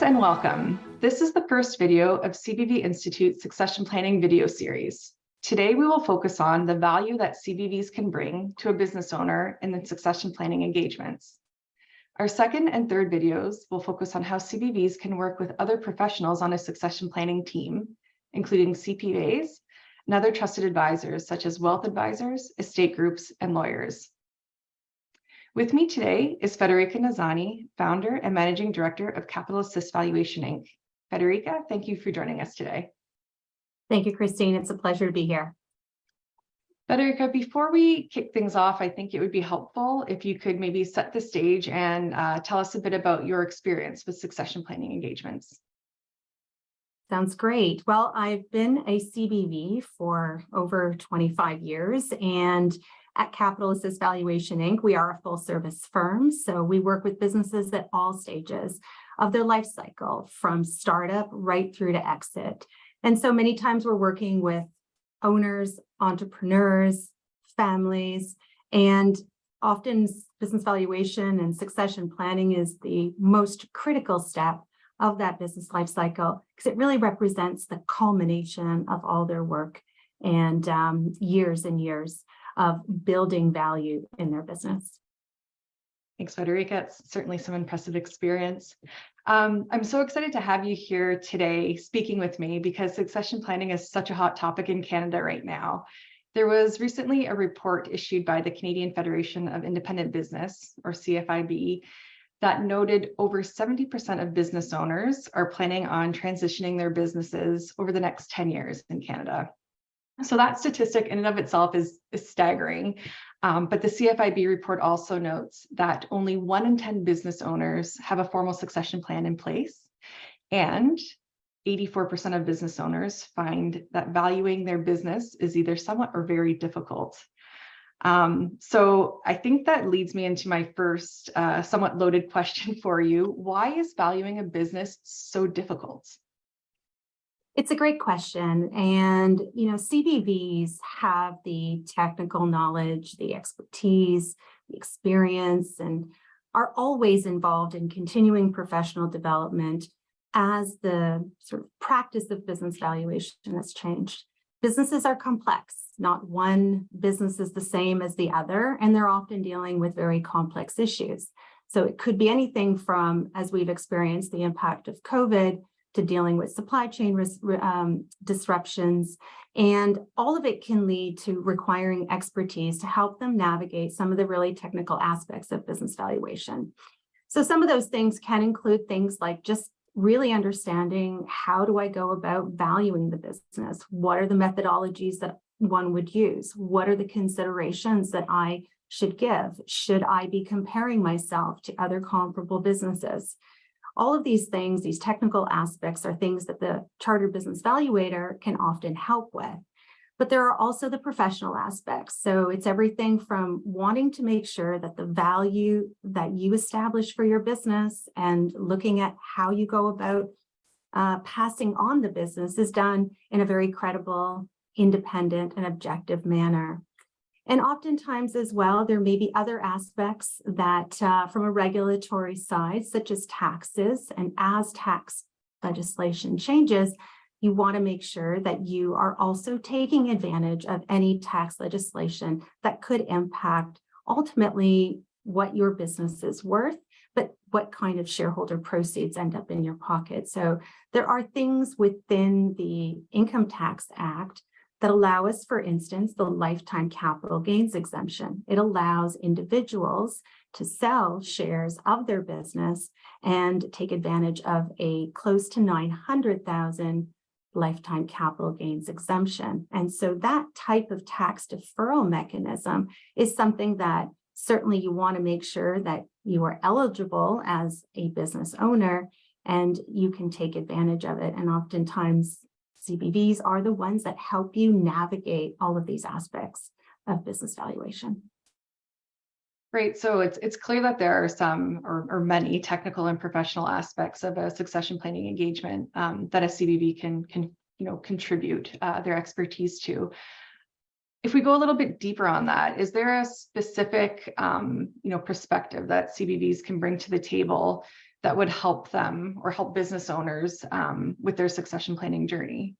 and welcome. This is the first video of CBV Institute's succession planning video series. Today, we will focus on the value that CBVs can bring to a business owner in the succession planning engagements. Our second and third videos will focus on how CBVs can work with other professionals on a succession planning team, including CBVs and other trusted advisors such as wealth advisors, estate groups, and lawyers. With me today is Federica Nazzani, founder and managing director of Capital Assist Valuation, Inc. Federica, thank you for joining us today. Thank you, Christine. It's a pleasure to be here. Federica, before we kick things off, I think it would be helpful if you could maybe set the stage and tell us a bit about your experience with succession planning engagements. Sounds great. Well, I've been a CBV for over 25 years, and at Capital Assist Valuation, Inc., we are a full-service firm, so we work with businesses at all stages of their life cycle, from startup right through to exit. And so many times we're working with owners, entrepreneurs, families, and often business valuation and succession planning is the most critical step of that business life cycle, because it really represents the culmination of all their work and years and years of building value in their business. Thanks, Federica. It's certainly some impressive experience. I'm so excited to have you here today speaking with me because succession planning is such a hot topic in Canada right now. There was recently a report issued by the Canadian Federation of Independent Business, or CFIB, that noted over 70% of business owners are planning on transitioning their businesses over the next 10 years in Canada. So that statistic in and of itself is staggering. But the CFIB report also notes that only 1 in 10 business owners have a formal succession plan in place, and 84% of business owners find that valuing their business is either somewhat or very difficult. So I think that leads me into my first somewhat loaded question for you. Why is valuing a business so difficult? It's a great question. And, CBVs have the technical knowledge, the expertise, the experience, and are always involved in continuing professional development as the sort of practice of business valuation has changed. Businesses are complex. Not one business is the same as the other, and they're often dealing with very complex issues. So it could be anything from, as we've experienced, the impact of COVID, to dealing with supply chain disruptions. And all of it can lead to requiring expertise to help them navigate some of the really technical aspects of business valuation. So some of those things can include things like just really understanding, how do I go about valuing the business? What are the methodologies that one would use? What are the considerations that I should give? Should I be comparing myself to other comparable businesses? All of these things, these technical aspects, are things that the Chartered Business Valuator can often help with. But there are also the professional aspects. So it's everything from wanting to make sure that the value that you establish for your business and looking at how you go about passing on the business is done in a very credible, independent, and objective manner. And oftentimes as well, there may be other aspects that from a regulatory side, such as taxes, and as tax legislation changes, you want to make sure that you are also taking advantage of any tax legislation that could impact ultimately what your business is worth, but what kind of shareholder proceeds end up in your pocket. So there are things within the Income Tax Act that allow us, for instance, the lifetime capital gains exemption. It allows individuals to sell shares of their business and take advantage of a close to $900,000 lifetime capital gains exemption. And so that type of tax deferral mechanism is something that certainly you want to make sure that you are eligible as a business owner and you can take advantage of it. And oftentimes, CBVs are the ones that help you navigate all of these aspects of business valuation. Great. So it's clear that there are some or many technical and professional aspects of a succession planning engagement that a CBV can contribute their expertise to. If we go a little bit deeper on that, is there a specific perspective that CBVs can bring to the table that would help them or help business owners with their succession planning journey?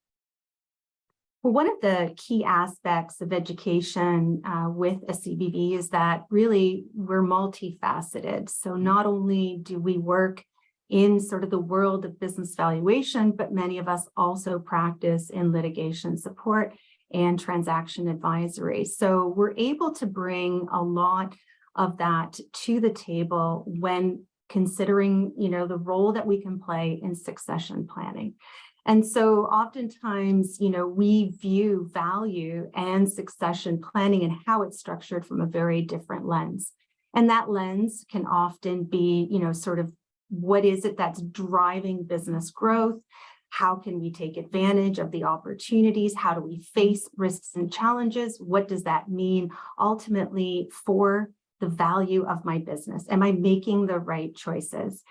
Well, one of the key aspects of education with a CBV is that really we're multifaceted. So not only do we work in sort of the world of business valuation, but many of us also practice in litigation support and transaction advisory. So we're able to bring a lot of that to the table when considering, the role that we can play in succession planning. And so oftentimes, we view value and succession planning and how it's structured from a very different lens. And that lens can often be, sort of what is it that's driving business growth? How can we take advantage of the opportunities? How do we face risks and challenges? What does that mean ultimately for the value of my business? Am I making the right choices?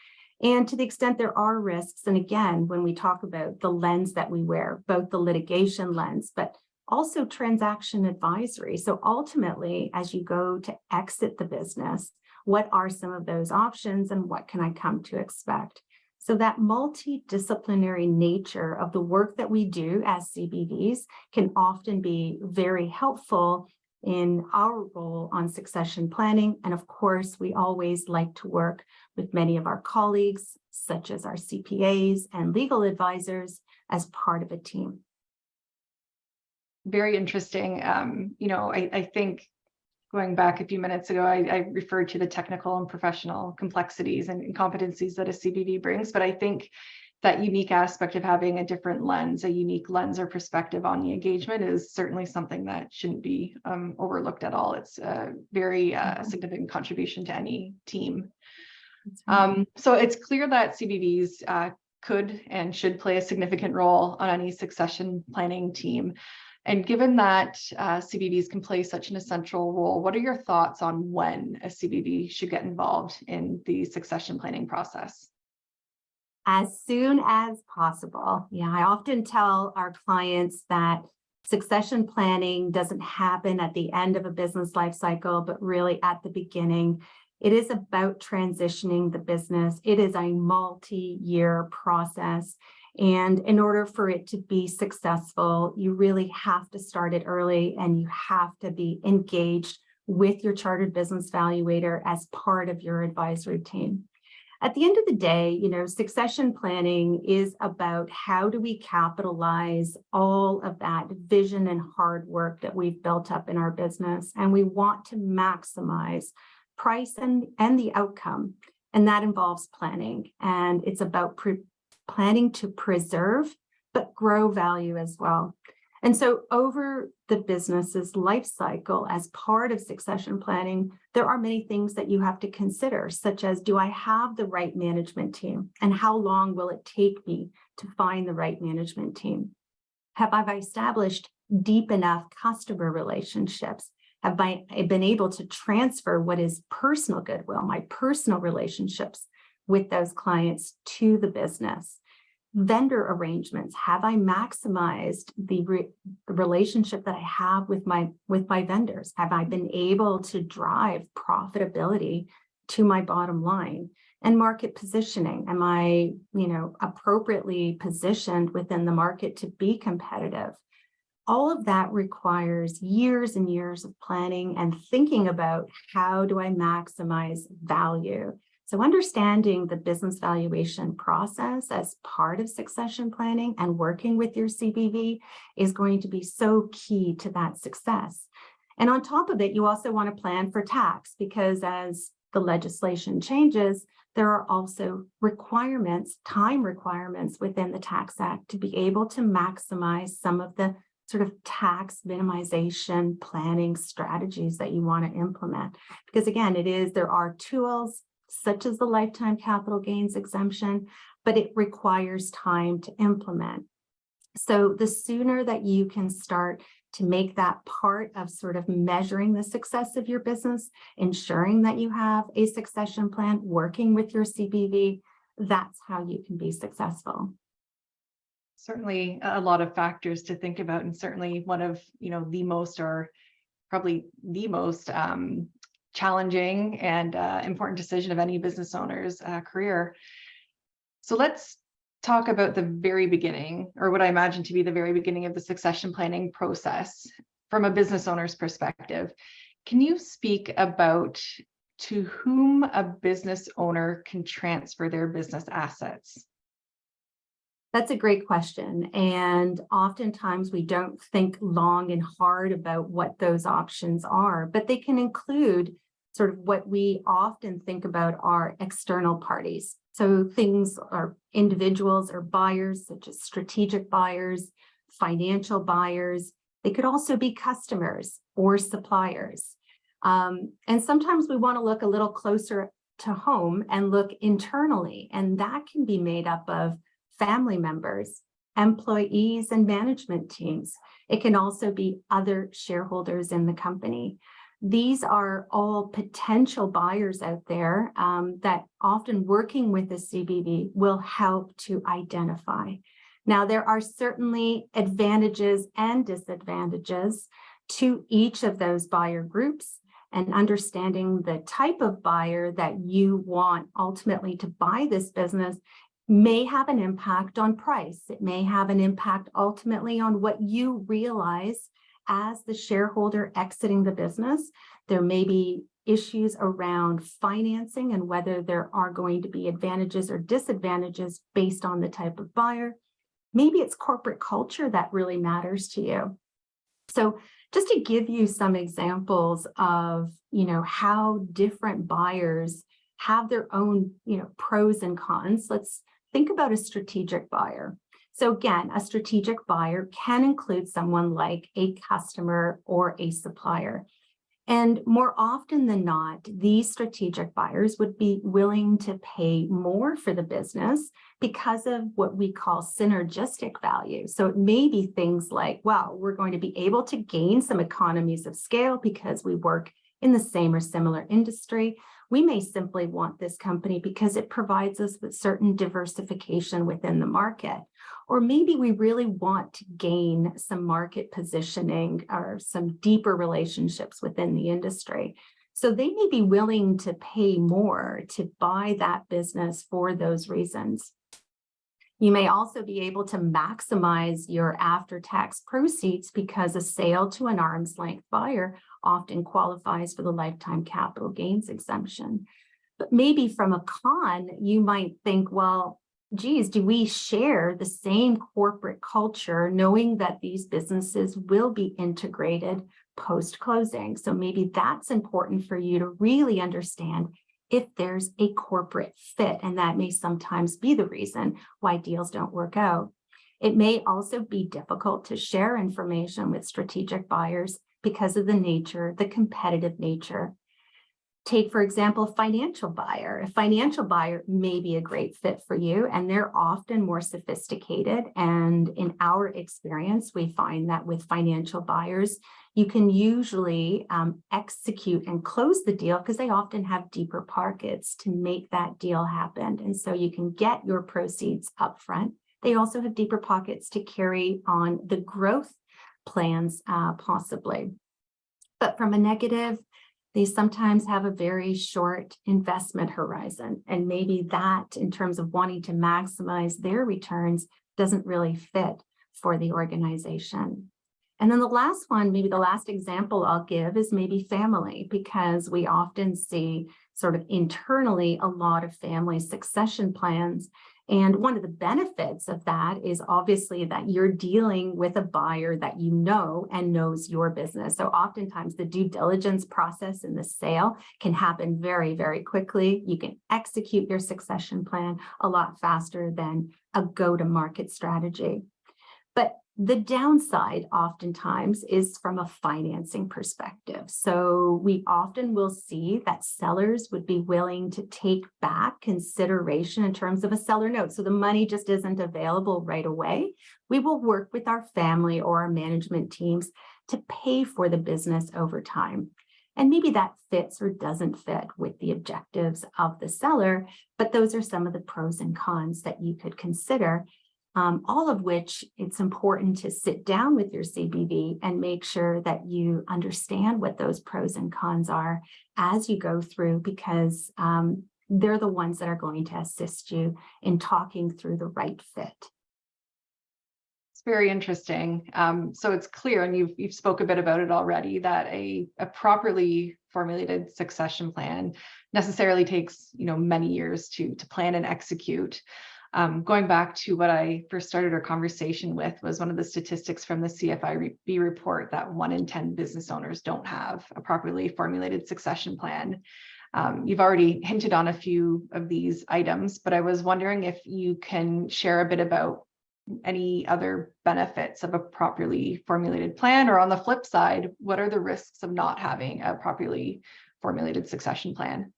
And to the extent there are risks, and again, when we talk about the lens that we wear, both the litigation lens, but also transaction advisory. So ultimately, as you go to exit the business, what are some of those options and what can I come to expect? So that multidisciplinary nature of the work that we do as CBVs can often be very helpful in our role on succession planning. And of course, we always like to work with many of our colleagues, such as our CPAs and legal advisors, as part of a team. Very interesting. I think going back a few minutes ago, I referred to the technical and professional complexities and competencies that a CBV brings, but I think that unique aspect of having a different lens, a unique lens or perspective on the engagement is certainly something that shouldn't be overlooked at all. It's a very significant contribution to any team. So it's clear that CBVs could and should play a significant role on any succession planning team. And given that CBVs can play such an essential role, what are your thoughts on when a CBV should get involved in the succession planning process? As soon as possible. Yeah, I often tell our clients that succession planning doesn't happen at the end of a business life cycle, but really at the beginning. It is about transitioning the business. It is a multi-year process. And in order for it to be successful, you really have to start it early and you have to be engaged with your chartered business valuator as part of your advisory team. At the end of the day, succession planning is about how do we capitalize all of that vision and hard work that we've built up in our business. And we want to maximize price and the outcome. And that involves planning. And it's about planning to preserve, but grow value as well. And so over the business's life cycle, as part of succession planning, there are many things that you have to consider, such as, do I have the right management team? And how long will it take me to find the right management team? Have I established deep enough customer relationships? Have I been able to transfer what is personal goodwill, my personal relationships with those clients to the business? Vendor arrangements. Have I maximized the relationship that I have with my vendors? Have I been able to drive profitability to my bottom line? And market positioning. Am I, appropriately positioned within the market to be competitive? All of that requires years and years of planning and thinking about how do I maximize value. So understanding the business valuation process as part of succession planning and working with your CBV is going to be so key to that success. And on top of it, you also want to plan for tax, because as the legislation changes, there are also requirements, time requirements within the Tax Act to be able to maximize some of the sort of tax minimization planning strategies that you want to implement. Because again, there are tools such as the lifetime capital gains exemption, but it requires time to implement. So the sooner that you can start to make that part of sort of measuring the success of your business, ensuring that you have a succession plan, working with your CBV, that's how you can be successful. Certainly a lot of factors to think about, and certainly one of the most, or probably the most challenging and important decision of any business owner's career. So let's talk about the very beginning, or what I imagine to be the very beginning of the succession planning process from a business owner's perspective. Can you speak about to whom a business owner can transfer their business assets? That's a great question. And oftentimes we don't think long and hard about what those options are, but they can include sort of what we often think about are external parties. So things are individuals or buyers, such as strategic buyers, financial buyers. They could also be customers or suppliers. And sometimes we want to look a little closer to home and look internally, and that can be made up of family members, employees, and management teams. It can also be other shareholders in the company. These are all potential buyers out there that often working with a CBV will help to identify. Now, there are certainly advantages and disadvantages to each of those buyer groups, and understanding the type of buyer that you want ultimately to buy this business may have an impact on price. It may have an impact ultimately on what you realize as the shareholder exiting the business. There may be issues around financing and whether there are going to be advantages or disadvantages based on the type of buyer. Maybe it's corporate culture that really matters to you. So just to give you some examples of, how different buyers have their own, pros and cons, let's think about a strategic buyer. So again, a strategic buyer can include someone like a customer or a supplier. And more often than not, these strategic buyers would be willing to pay more for the business because of what we call synergistic value. So it may be things like, well, we're going to be able to gain some economies of scale because we work in the same or similar industry. We may simply want this company because it provides us with certain diversification within the market. Or maybe we really want to gain some market positioning or some deeper relationships within the industry. So they may be willing to pay more to buy that business for those reasons. You may also be able to maximize your after-tax proceeds because a sale to an arm's length buyer often qualifies for the lifetime capital gains exemption. But maybe from a con, you might think, well, geez, do we share the same corporate culture, knowing that these businesses will be integrated post-closing? So maybe that's important for you to really understand if there's a corporate fit, and that may sometimes be the reason why deals don't work out. It may also be difficult to share information with strategic buyers because of the competitive nature. Take, for example, a financial buyer. A financial buyer may be a great fit for you, and they're often more sophisticated. And in our experience, we find that with financial buyers, you can usually execute and close the deal because they often have deeper pockets to make that deal happen. And so you can get your proceeds up front. They also have deeper pockets to carry on the growth plans, possibly. But from a negative, they sometimes have a very short investment horizon. And maybe that, in terms of wanting to maximize their returns, doesn't really fit for the organization. And then the last one, maybe the last example I'll give is maybe family, because we often see sort of internally a lot of family succession plans. And one of the benefits of that is obviously that you're dealing with a buyer that you know and knows your business. So oftentimes the due diligence process in the sale can happen very, very quickly. You can execute your succession plan a lot faster than a go-to-market strategy. But the downside oftentimes is from a financing perspective. So we often will see that sellers would be willing to take back consideration in terms of a seller note. So the money just isn't available right away. We will work with our family or our management teams to pay for the business over time. And maybe that fits or doesn't fit with the objectives of the seller, but those are some of the pros and cons that you could consider. All of which it's important to sit down with your CBV and make sure that you understand what those pros and cons are as you go through, because they're the ones that are going to assist you in talking through the right fit. It's very interesting. So it's clear, and you've spoke a bit about it already, that a properly formulated succession plan necessarily takes many years to plan and execute. Going back to what I first started our conversation with was one of the statistics from the CFIB report that 1 in 10 business owners don't have a properly formulated succession plan. You've already hinted on a few of these items, but I was wondering if you can share a bit about any other benefits of a properly formulated plan, or on the flip side, what are the risks of not having a properly formulated succession plan?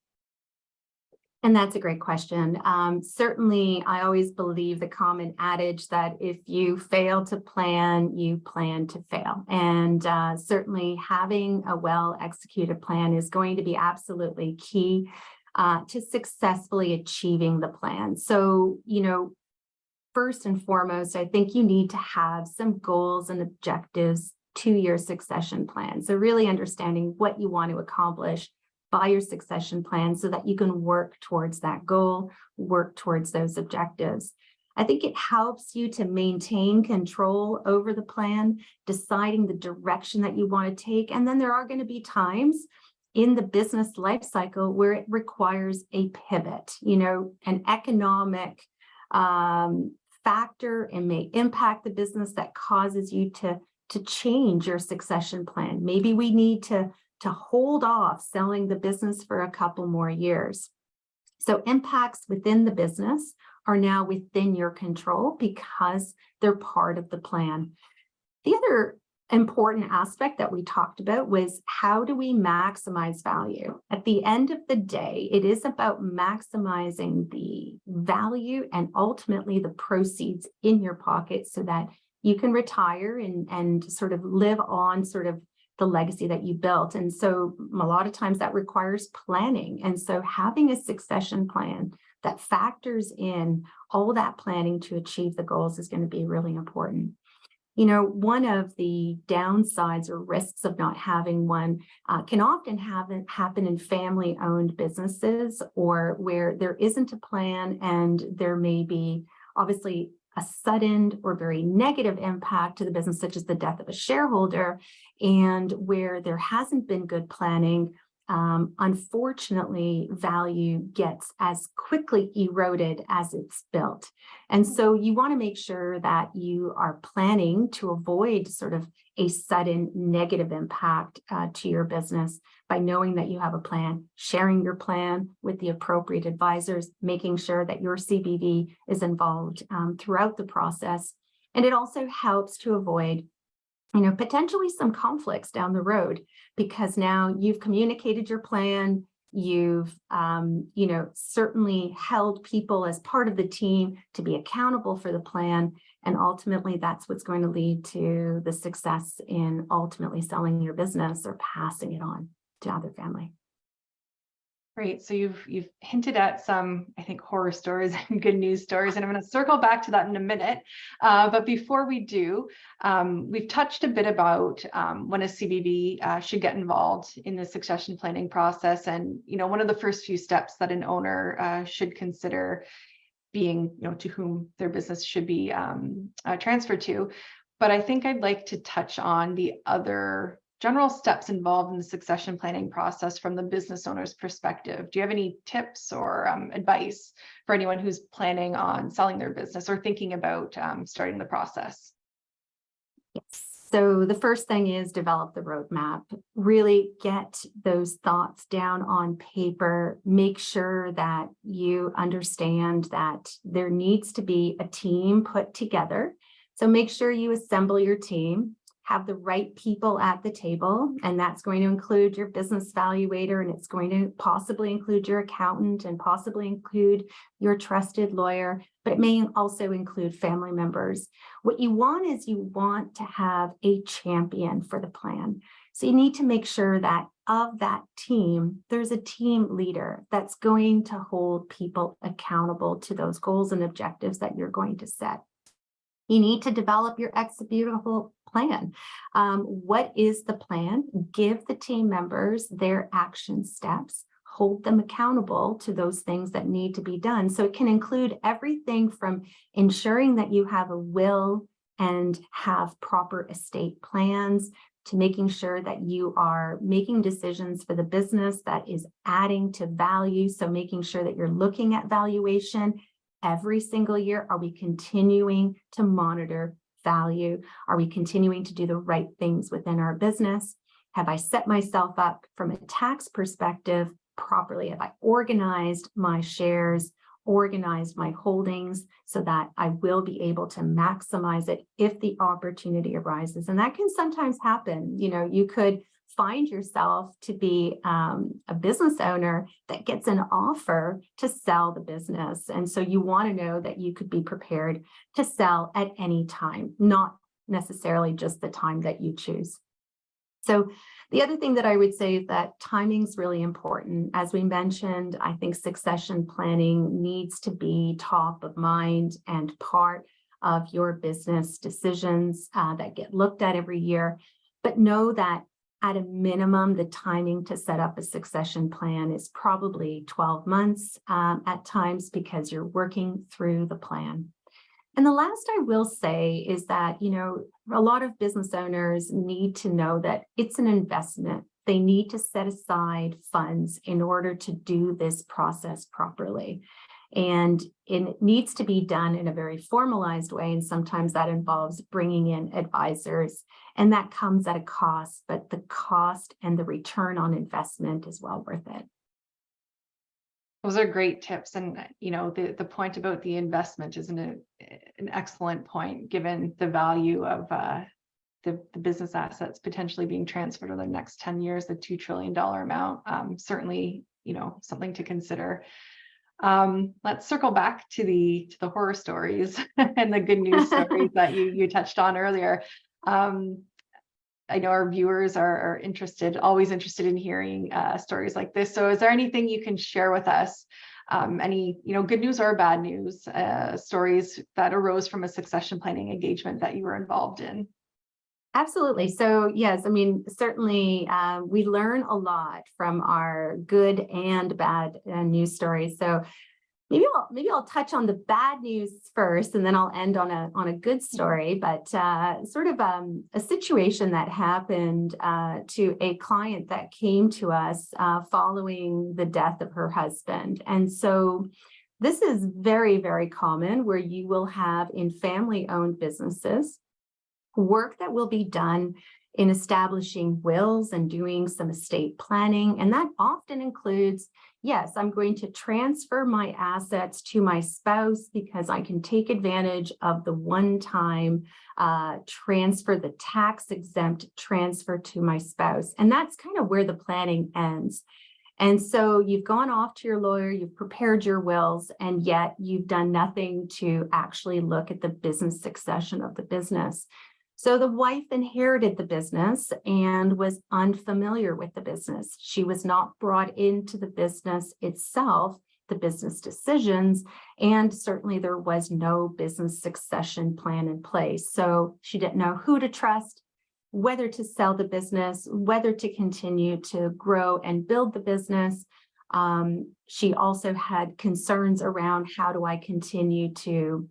And that's a great question. Certainly, I always believe the common adage that if you fail to plan, you plan to fail. And certainly having a well-executed plan is going to be absolutely key to successfully achieving the plan. So, first and foremost, I think you need to have some goals and objectives to your succession plan. So really understanding what you want to accomplish by your succession plan so that you can work towards that goal, work towards those objectives. I think it helps you to maintain control over the plan, deciding the direction that you want to take. And then there are going to be times in the business life cycle where it requires a pivot, an economic factor, and may impact the business that causes you to change your succession plan. Maybe we need to hold off selling the business for a couple more years. So impacts within the business are now within your control because they're part of the plan. The other important aspect that we talked about was, how do we maximize value? At the end of the day, it is about maximizing the value and ultimately the proceeds in your pocket so that you can retire and sort of live on sort of the legacy that you built. And so a lot of times that requires planning. And so having a succession plan that factors in all that planning to achieve the goals is going to be really important. One of the downsides or risks of not having one can often happen in family-owned businesses, or where there isn't a plan and there may be obviously a sudden or very negative impact to the business, such as the death of a shareholder, and where there hasn't been good planning. Unfortunately, value gets as quickly eroded as it's built. And so you want to make sure that you are planning to avoid sort of a sudden negative impact to your business by knowing that you have a plan, sharing your plan with the appropriate advisors, making sure that your CBV is involved throughout the process. And it also helps to avoid potentially some conflicts down the road, because now you've communicated your plan, you've, certainly held people as part of the team to be accountable for the plan. And ultimately, that's what's going to lead to the success in ultimately selling your business or passing it on to other family. Great. So you've hinted at some, I think, horror stories and good news stories, and I'm going to circle back to that in a minute. But before we do, we've touched a bit about when a CBV should get involved in the succession planning process, and one of the first few steps that an owner should consider being, to whom their business should be transferred to. But I think I'd like to touch on the other general steps involved in the succession planning process from the business owner's perspective. Do you have any tips or advice for anyone who's planning on selling their business or thinking about starting the process? Yes. So the first thing is develop the roadmap. Really get those thoughts down on paper. Make sure that you understand that there needs to be a team put together. So make sure you assemble your team. Have the right people at the table, and that's going to include your business valuator, and it's going to possibly include your accountant and possibly include your trusted lawyer, but it may also include family members. What you want is you want to have a champion for the plan. So you need to make sure that of that team, there's a team leader that's going to hold people accountable to those goals and objectives that you're going to set. You need to develop your executable plan. What is the plan? Give the team members their action steps. hold them accountable to those things that need to be done. So it can include everything from ensuring that you have a will and have proper estate plans, to making sure that you are making decisions for the business that is adding to value. So making sure that you're looking at valuation every single year. Are we continuing to monitor value? Are we continuing to do the right things within our business? Have I set myself up from a tax perspective properly? Have I organized my shares, organized my holdings so that I will be able to maximize it if the opportunity arises? And that can sometimes happen. You know, you could find yourself to be a business owner that gets an offer to sell the business. And so you want to know that you could be prepared to sell at any time, not necessarily just the time that you choose. So the other thing that I would say is that timing is really important. As we mentioned, I think succession planning needs to be top of mind and part of your business decisions that get looked at every year. But know that at a minimum, the timing to set up a succession plan is probably 12 months at times, because you're working through the plan. And the last I will say is that, you know, a lot of business owners need to know that it's an investment. They need to set aside funds in order to do this process properly. And it needs to be done in a very formalized way. And sometimes that involves bringing in advisors, and that comes at a cost, but the cost and the return on investment is well worth it. Those are great tips. And, you know, the point about the investment is an excellent point, given the value of the business assets potentially being transferred over the next 10 years, the $2 trillion amount. Certainly, you know, something to consider. Let's circle back to the horror stories and the good news stories that you touched on earlier. I know our viewers are always interested in hearing stories like this. So is there anything you can share with us? Any, you know, good news or bad news stories that arose from a succession planning engagement that you were involved in? Absolutely. So yes, I mean, certainly we learn a lot from our good and bad news stories. So maybe I'll touch on the bad news first, and then I'll end on a good story. But sort of a situation that happened to a client that came to us following the death of her husband. And so this is very, very common, where you will have in family-owned businesses work that will be done in establishing wills and doing some estate planning. And that often includes, yes, I'm going to transfer my assets to my spouse because I can take advantage of the one-time transfer, the tax-exempt transfer to my spouse. And that's kind of where the planning ends. And so you've gone off to your lawyer, you've prepared your wills, and yet you've done nothing to actually look at the business succession of the business. So the wife inherited the business and was unfamiliar with the business. She was not brought into the business itself, the business decisions, and certainly there was no business succession plan in place. So she didn't know who to trust, whether to sell the business, whether to continue to grow and build the business. She also had concerns around, how do I continue to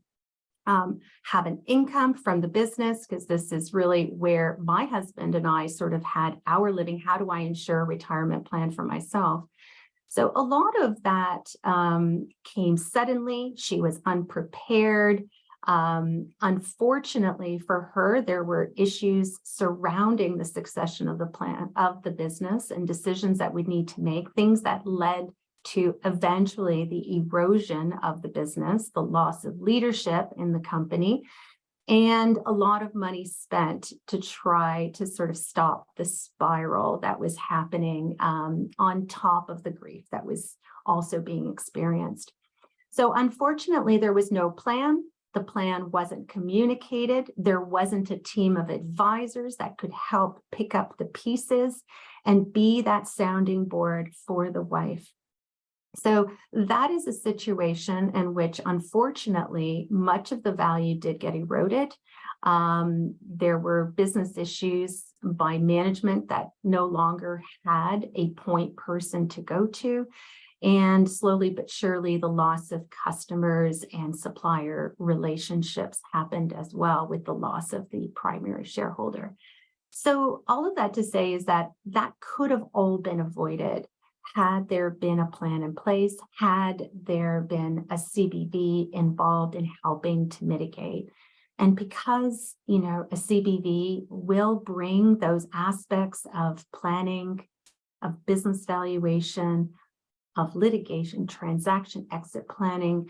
have an income from the business, because this is really where my husband and I sort of had our living. How do I ensure a retirement plan for myself? So a lot of that came suddenly. She was unprepared. Unfortunately for her, there were issues surrounding the succession of the plan of the business and decisions that we need to make, things that led to eventually the erosion of the business, the loss of leadership in the company, and a lot of money spent to try to sort of stop the spiral that was happening on top of the grief that was also being experienced. So unfortunately, there was no plan. The plan wasn't communicated. There wasn't a team of advisors that could help pick up the pieces and be that sounding board for the wife. So that is a situation in which, unfortunately, much of the value did get eroded. There were business issues by management that no longer had a point person to go to. And slowly but surely, the loss of customers and supplier relationships happened as well with the loss of the primary shareholder. So all of that to say is that that could have all been avoided had there been a plan in place, had there been a CBV involved in helping to mitigate. And because, a CBV will bring those aspects of planning, of business valuation, of litigation, transaction, exit planning,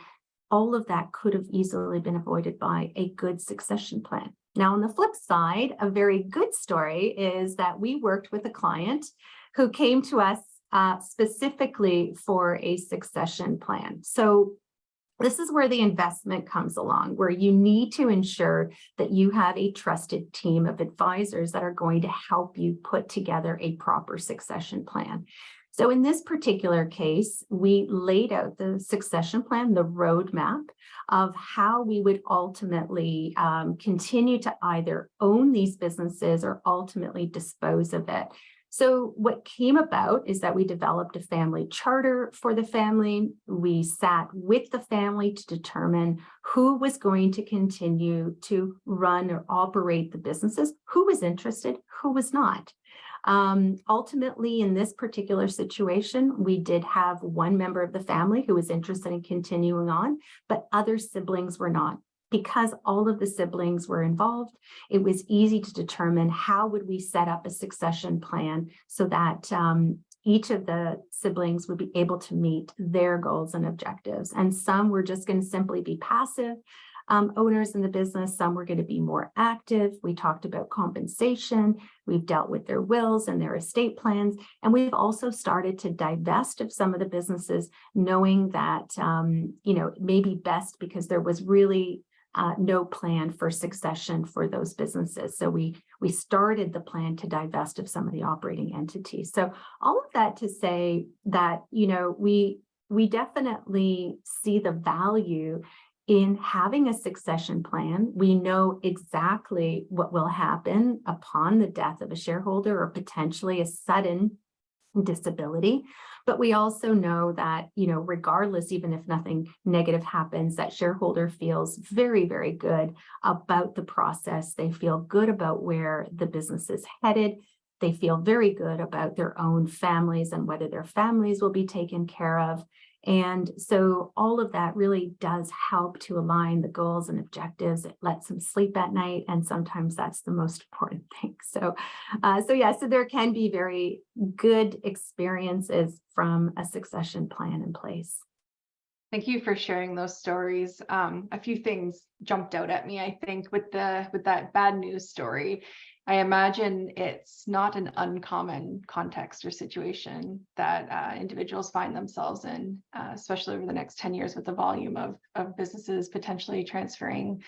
all of that could have easily been avoided by a good succession plan. Now, on the flip side, a very good story is that we worked with a client who came to us specifically for a succession plan. So this is where the investment comes along, where you need to ensure that you have a trusted team of advisors that are going to help you put together a proper succession plan. So in this particular case, we laid out the succession plan, the roadmap of how we would ultimately continue to either own these businesses or ultimately dispose of it. So what came about is that we developed a family charter for the family. We sat with the family to determine who was going to continue to run or operate the businesses, who was interested, who was not. Ultimately, in this particular situation, we did have one member of the family who was interested in continuing on, but other siblings were not. Because all of the siblings were involved, it was easy to determine how would we set up a succession plan so that each of the siblings would be able to meet their goals and objectives. And some were just going to simply be passive owners in the business. Some were going to be more active. We talked about compensation. We've dealt with their wills and their estate plans. And we've also started to divest of some of the businesses, knowing that, it may be best because there was really no plan for succession for those businesses. So we started the plan to divest of some of the operating entities. So all of that to say that, we definitely see the value in having a succession plan. We know exactly what will happen upon the death of a shareholder or potentially a sudden disability. But we also know that, regardless, even if nothing negative happens, that shareholder feels very, very good about the process. They feel good about where the business is headed. They feel very good about their own families and whether their families will be taken care of. And so all of that really does help to align the goals and objectives. It lets them sleep at night. And sometimes that's the most important thing. So there can be very good experiences from a succession plan in place. Thank you for sharing those stories. A few things jumped out at me, I think, with that bad news story. I imagine it's not an uncommon context or situation that individuals find themselves in, especially over the next 10 years with the volume of businesses potentially transferring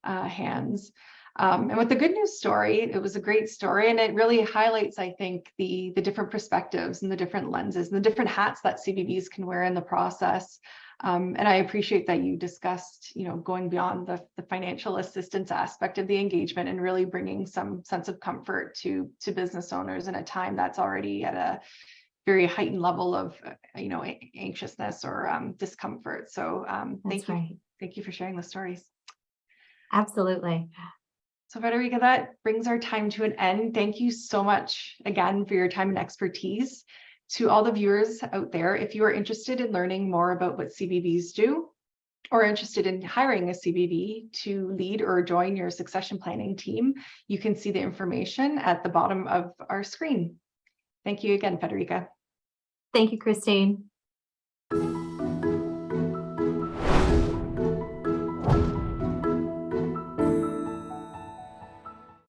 hands. And with the good news story, it was a great story, and it really highlights, I think, the different perspectives and the different lenses and the different hats that CBVs can wear in the process. And I appreciate that you discussed, going beyond the financial assistance aspect of the engagement and really bringing some sense of comfort to business owners in a time that's already at a very heightened level of, anxiousness or discomfort. So thank you. Right. Thank you for sharing the stories. Absolutely. So Federica, that brings our time to an end. Thank you so much again for your time and expertise. To all the viewers out there, if you are interested in learning more about what CBVs do, or interested in hiring a CBV to lead or join your succession planning team, you can see the information at the bottom of our screen. Thank you again, Federica. Thank you, Christine.